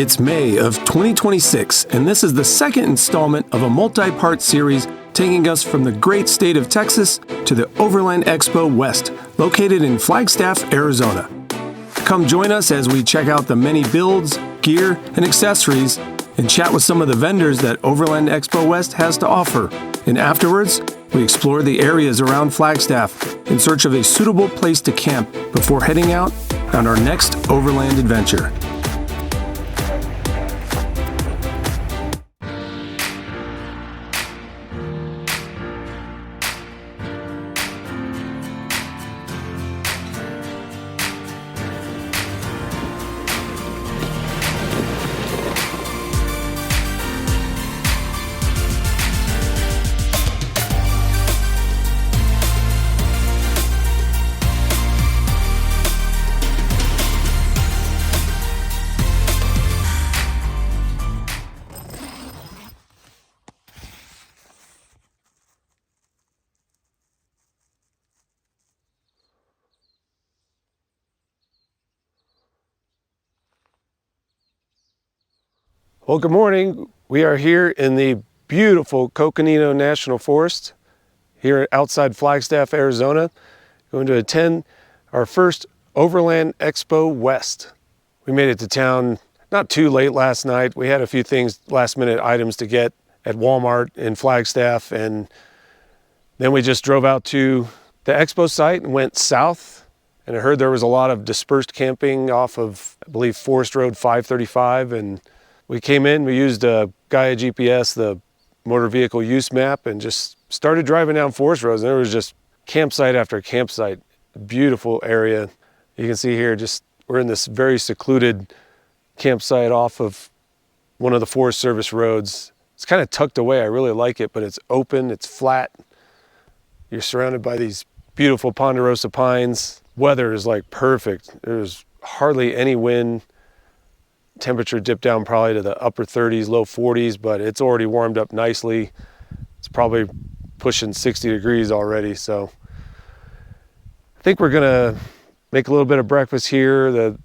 It's May of 2026, and this is the second installment of a multi-part series taking us from the great state of Texas to the Overland Expo West, located in Flagstaff, Arizona. Come join us as we check out the many builds, gear, and accessories, and chat with some of the vendors that Overland Expo West has to offer. And afterwards, we explore the areas around Flagstaff in search of a suitable place to camp before heading out on our next overland adventure. Well, good morning. We are here in the beautiful Coconino National Forest here outside Flagstaff, Arizona, going to attend our first Overland Expo West. We made it to town not too late last night. We had a few things, last minute items to get at Walmart in Flagstaff, and then we just drove out to the expo site and went south. And I heard there was a lot of dispersed camping off of, I believe, Forest Road 535, and we came in, we used Gaia GPS, the motor vehicle use map, and just started driving down forest roads. And there was just campsite after campsite, beautiful area. You can see here, just we're in this very secluded campsite off of one of the Forest Service roads. It's kind of tucked away. I really like it, but it's open, it's flat. You're surrounded by these beautiful ponderosa pines. Weather is like perfect. There's hardly any wind. Temperature dipped down probably to the upper 30s, low 40s, but it's already warmed up nicely. It's probably pushing 60 degrees already. So I think we're gonna make a little bit of breakfast here. The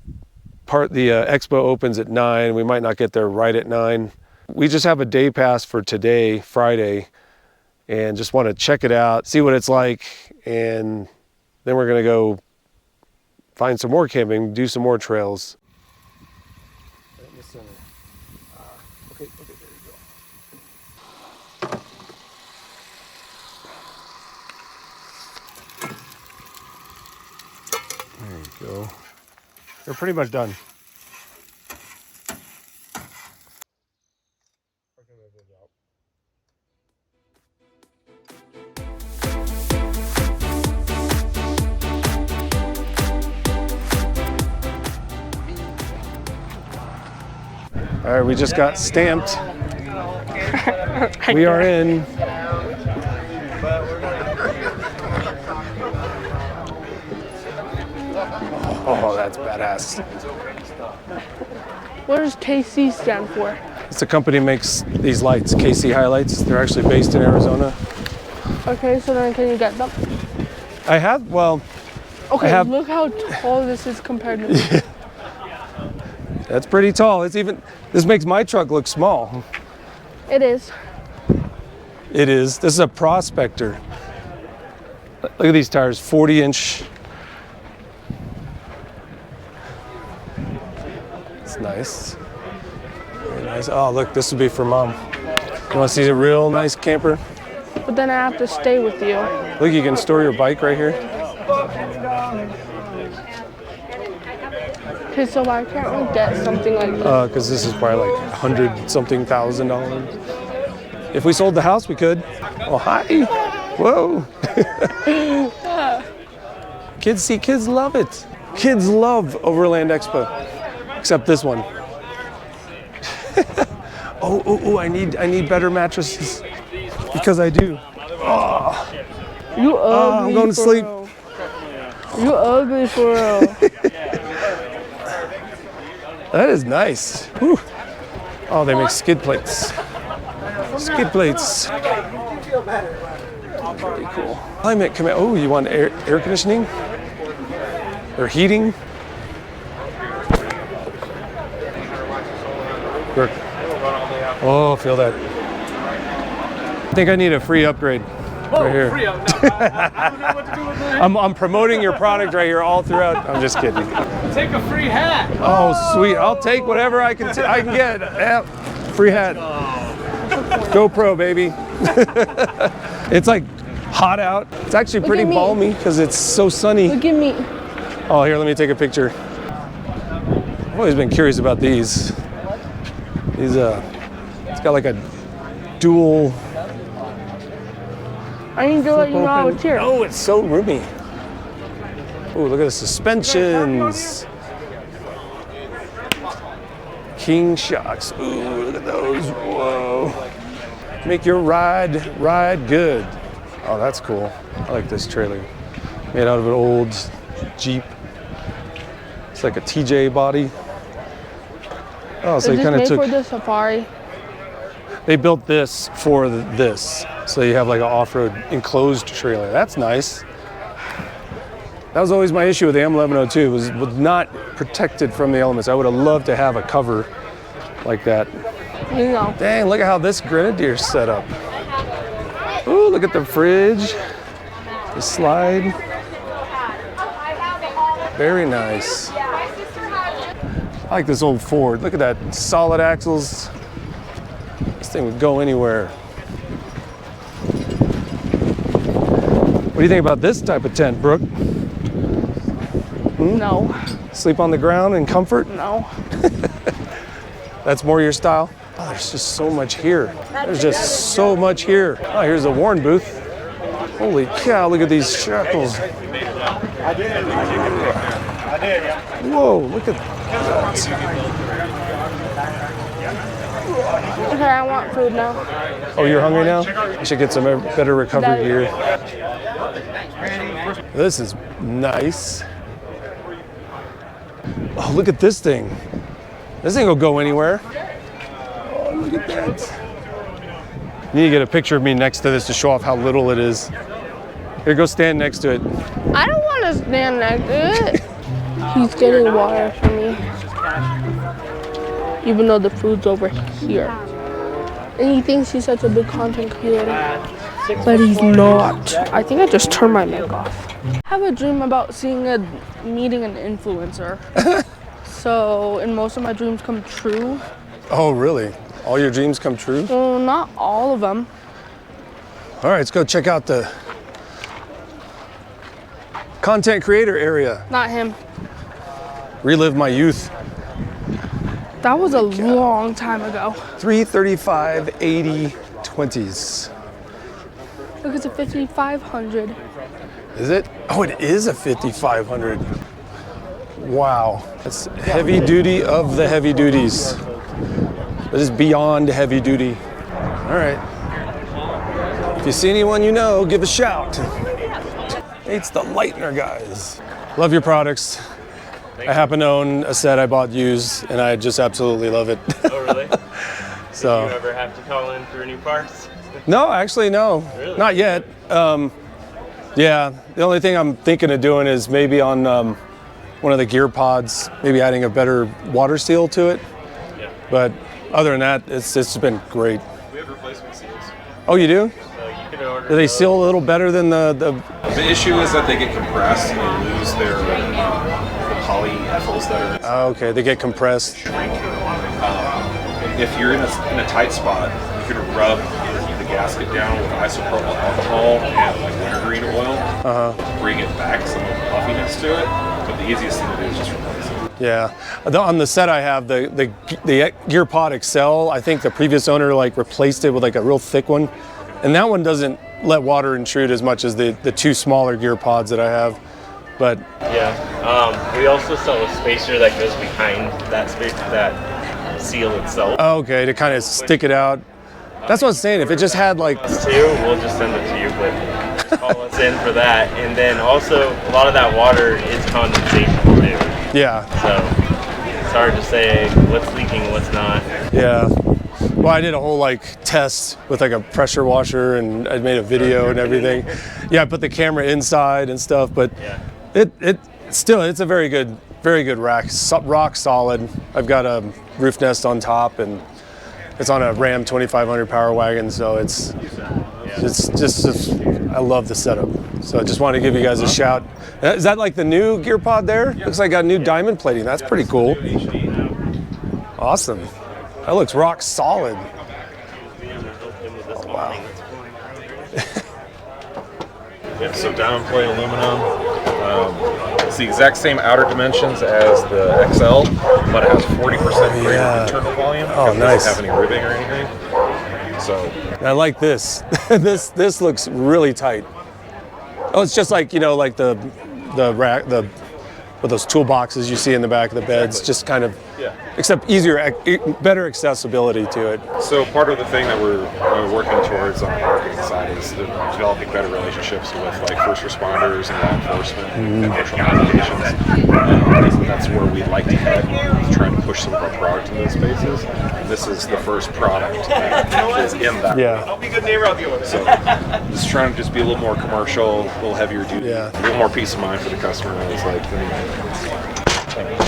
expo opens at 9. We might not get there right at 9. We just have a day pass for today, Friday, and just want to check it out, see what it's like, and then we're gonna go find some more camping, do some more trails. Okay, there you go. There you go. They're pretty much done. All right, we just got stamped. We are in. Oh, that's badass. What does KC stand for? It's a company that makes these lights, KC Highlights. They're actually based in Arizona. Okay, so then can you get them? I have, well. Okay, look how tall this is compared to me. That's pretty tall. It's even, this makes my truck look small. It is. It is. This is a Prospector. Look at these tires, 40-inch. It's nice. Very nice. Oh, look, this would be for Mom. You want to see a real nice camper? But then I have to stay with you. Look, you can store your bike right here. Okay, so why can't we get something like this? Because this is probably like $100-something thousand. If we sold the house, we could. Oh, hi. Whoa. Kids love it. Kids love Overland Expo, except this one. oh, I need better mattresses, because I do. Oh. You ugly. I'm going to sleep. Real. You ugly for real. That is nice. Whew. Oh, they make skid plates. Skid plates. Very cool. Climate command. Oh, you want air conditioning? Or heating? Brooke. Oh, feel that. I think I need a free upgrade. Right here. Free up. No, I don't know what to do with that. I'm promoting your product right here all throughout. I'm just kidding. Take a free hat. Oh, sweet. I'll take whatever I can get. Yeah. Free hat. GoPro, baby. It's like hot out. It's actually Look pretty at me. balmy because it's so sunny. Look at me. Oh, here, let me take a picture. I've always been curious about these. It's got like a dual. I need to let you know I was here. Oh, it's so roomy. Oh, look at the suspensions. King shocks. Ooh, look at those. Whoa. Make your ride good. Oh, that's cool. I like this trailer. Made out of an old Jeep. It's like a TJ body. Oh, so Is you this kind of made took. for the safari? They built this for this, so you have like an off-road enclosed trailer. That's nice. That was always my issue with the M1102, was not protected from the elements. I would have loved to have a cover like that. You know. Dang, look at how this Grenadier's set up. Ooh, look at the fridge, the slide. Very nice. I like this old Ford. Look at that, solid axles. This thing would go anywhere. What do you think about this type of tent, Brooke? No. Sleep on the ground in comfort? No. That's more your style? Oh, there's just so much here. There's just so much here. Oh, here's the Warren booth. Holy cow, look at these shackles. Whoa, look at that. Okay, I want food now. Oh, you're hungry now? You should get some better recovery gear. This is nice. Oh, look at this thing. This thing will go anywhere. Oh, look at that. You need to get a picture of me next to this to show off how little it is. Here, go stand next to it. I don't want to stand next to it. He's getting water for me. Even though the food's over here. And he thinks he's such a big content creator. But he's not. I think I just turned my mic off. I have a dream about meeting an influencer. So, and most of my dreams come true. Oh, really? All your dreams come true? Well, not all of them. All right, let's go check out the content creator area. Not him. Relive my youth. That was a long time ago. 335, 80, 20s. Look, it's a 5500. Is it? Oh, it is a 5500. Wow, that's heavy duty of the heavy duties. That is beyond heavy duty. All right. If you see anyone you know, give a shout. It's the Leitner guys. Love your products. I happen to own a set I bought used, and I just absolutely love it. Oh, really? So. Did you ever have to call in for any parts? No, actually, no. Really? Not yet. Yeah, the only thing I'm thinking of doing is maybe on one of the gear pods, maybe adding a better water seal to it. Yeah. But other than that, it's been great. We have replacement seals. Oh, you do? So you can order. Do they seal a little better than the The issue is that they get compressed and they lose their polyethylls that are Oh, okay, they get compressed. shrink. If you're in a tight spot, you can rub the gasket down with isopropyl alcohol and like wintergreen oil. Bring it back some of the puffiness to it. But the easiest thing to do is just replace it. Yeah, on the set I have, the Gear Pod Excel, I think the previous owner like replaced it with like a real thick one. And that one doesn't let water intrude as much as the two smaller gear pods that I have. But Yeah. We also sell a spacer that goes behind that seal itself. oh, okay, to kind of stick it out. That's what I was saying. If it just had like, Us too, we'll just send it to you, but call us in for that. And then also, a lot of that water is condensation too. yeah, So it's hard to say what's leaking, what's not. yeah. Well, I did a whole like test with like a pressure washer, and I made a video and everything. Yeah, I put the camera inside and stuff, but Yeah. it's a very good very good rack, rock solid. I've got a roof nest on top, and it's on a Ram 2500 power wagon, so it's just I love the setup. So I just wanted to give you guys a shout. Is that like the new gear pod there? Looks like got new diamond plating. That's pretty cool. Awesome. That looks rock solid. Oh, wow. Yeah, so diamond plate aluminum. It's the exact same outer dimensions as the XL, but it has 40% greater internal volume. Oh, It nice. doesn't have any ribbing or anything. So I like this. this looks really tight. Oh, it's just like, you know, like the rack, with those toolboxes you see in the back of the beds, just kind of, except easier, better accessibility to it. So part of the thing that we're working towards on the marketing side is developing better relationships with like first responders and law enforcement and commercial applications. That's where we'd like to head, trying to push some of our product in those spaces. This is the first product that is in that. Yeah. I'll be a good neighbor. I'll deal with it. So just trying to just be a little more commercial, a little heavier duty, a little more peace of mind for the customer. It's like,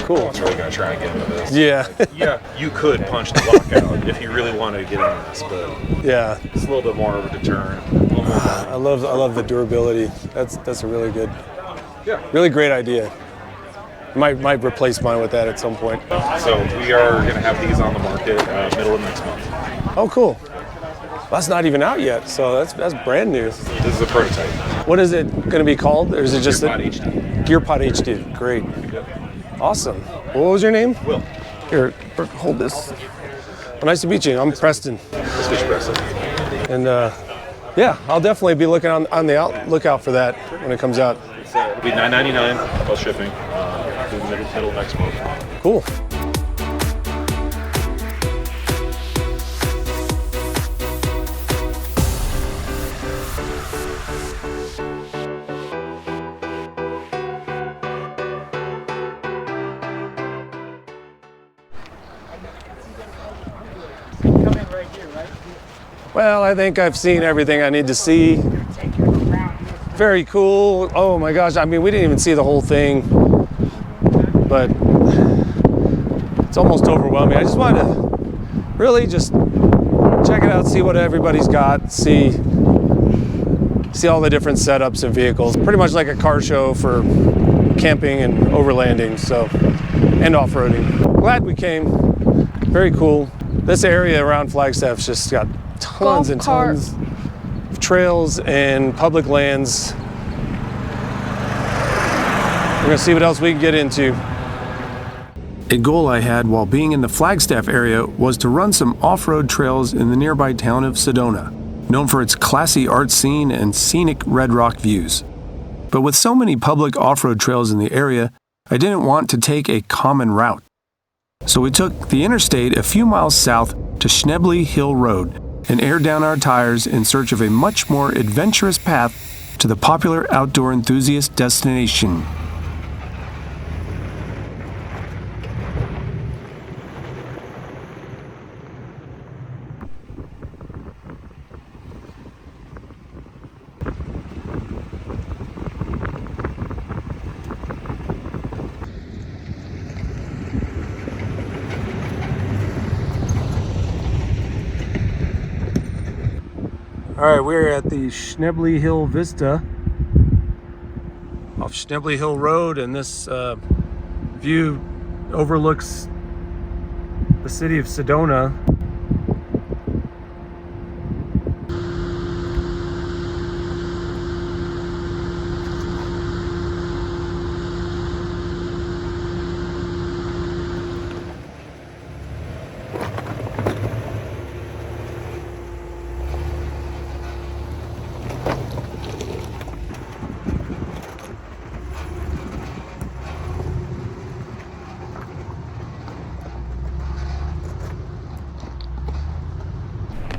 cool. I'm really gonna try and get into this. Yeah. Like, yeah, you could punch the lockout if you really wanted to get into this, but Yeah. it's a little bit more of a deterrent. A little more I love the durability. That's a really good, really great idea. Might replace mine with that at some point. So we are gonna have these on the market middle of next month. Oh, cool. Well, that's not even out yet, so that's brand new. This is a prototype. What is it going to be called, or is it just Gearpod HD. Gearpod HD? Great. Awesome. What was your name? Will. Here, hold this. Well, nice to meet you. I'm Preston. Let's get your best. And yeah, I'll definitely be looking on the lookout for that when it comes out. It'll be $9.99 plus shipping. Middle of next month. Cool. Well, I think I've seen everything I need to see. Very cool. Oh my gosh, I mean, we didn't even see the whole thing, but it's almost overwhelming. I just wanted to really just check it out, see what everybody's got, see all the different setups and vehicles. Pretty much like a car show for camping and overlanding, so, and off-roading. Glad we came. Very cool. This area around Flagstaff's just got tons and tons of trails and public lands. We're gonna see what else we can get into. A goal I had while being in the Flagstaff area was to run some off-road trails in the nearby town of Sedona, known for its classy art scene and scenic red rock views. But with so many public off-road trails in the area, I didn't want to take a common route. So we took the interstate a few miles south to Schnebley Hill Road and aired down our tires in search of a much more adventurous path to the popular outdoor enthusiast destination. All right, we're at the Schnebley Hill Vista off Schnebley Hill Road, and this view overlooks the city of Sedona.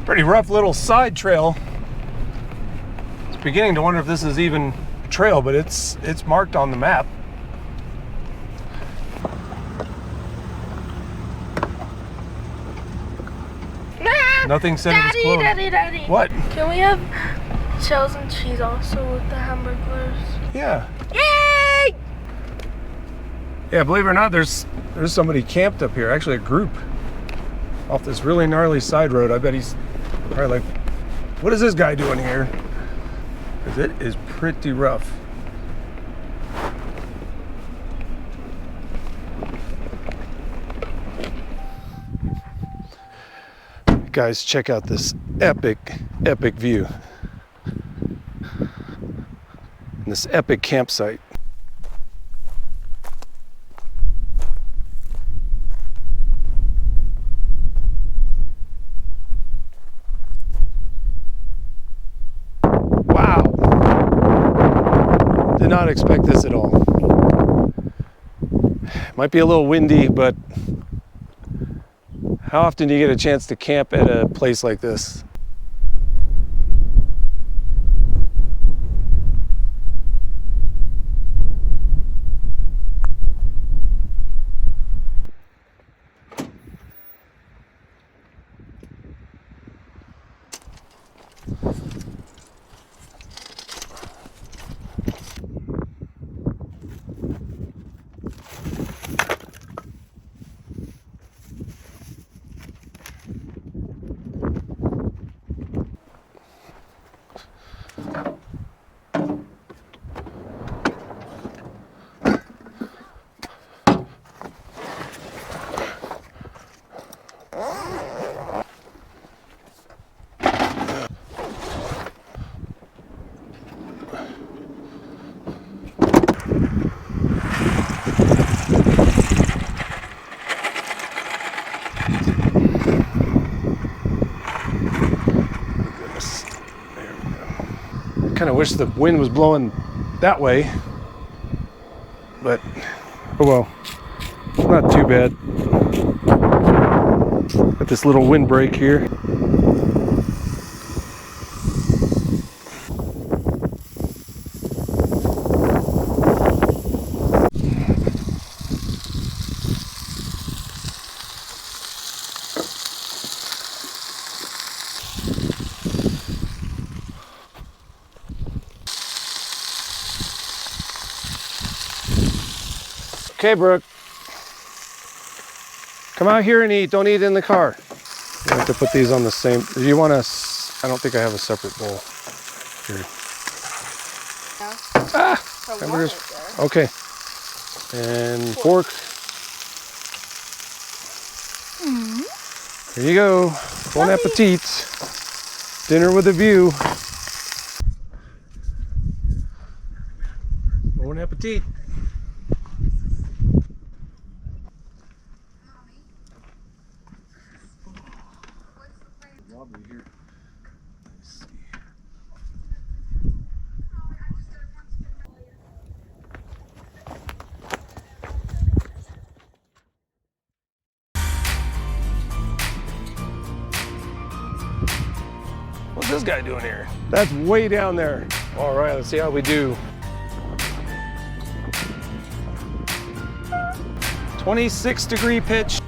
Pretty rough little side trail. I was beginning to wonder if this is even a trail, but it's marked on the map. Nothing said it was closed. Daddy. What? Can we have shells and cheese also with the hamburgers? Yeah. Yay! Yeah, believe it or not, there's somebody camped up here. Actually, a group off this really gnarly side road. I bet he's probably like, what is this guy doing here? Because it is pretty rough. Guys, check out this epic view. And this epic campsite. Wow. Did not expect this at all. Might be a little windy, but how often do you get a chance to camp at a place like this? Kind of wish the wind was blowing that way, but oh well, it's not too bad. Got this little windbreak here. Okay, Brooke. Come out here and eat. Don't eat in the car. You have to put these on the same. Do you want to? I don't think I have a separate bowl. Here. Ah! Hamburgers. Okay. And fork. Here you go. Bon appetit. Dinner with a view. Bon appetit. Here. Let's see. What's this guy doing here? That's way down there. All right, let's see how we do. 26-degree pitch.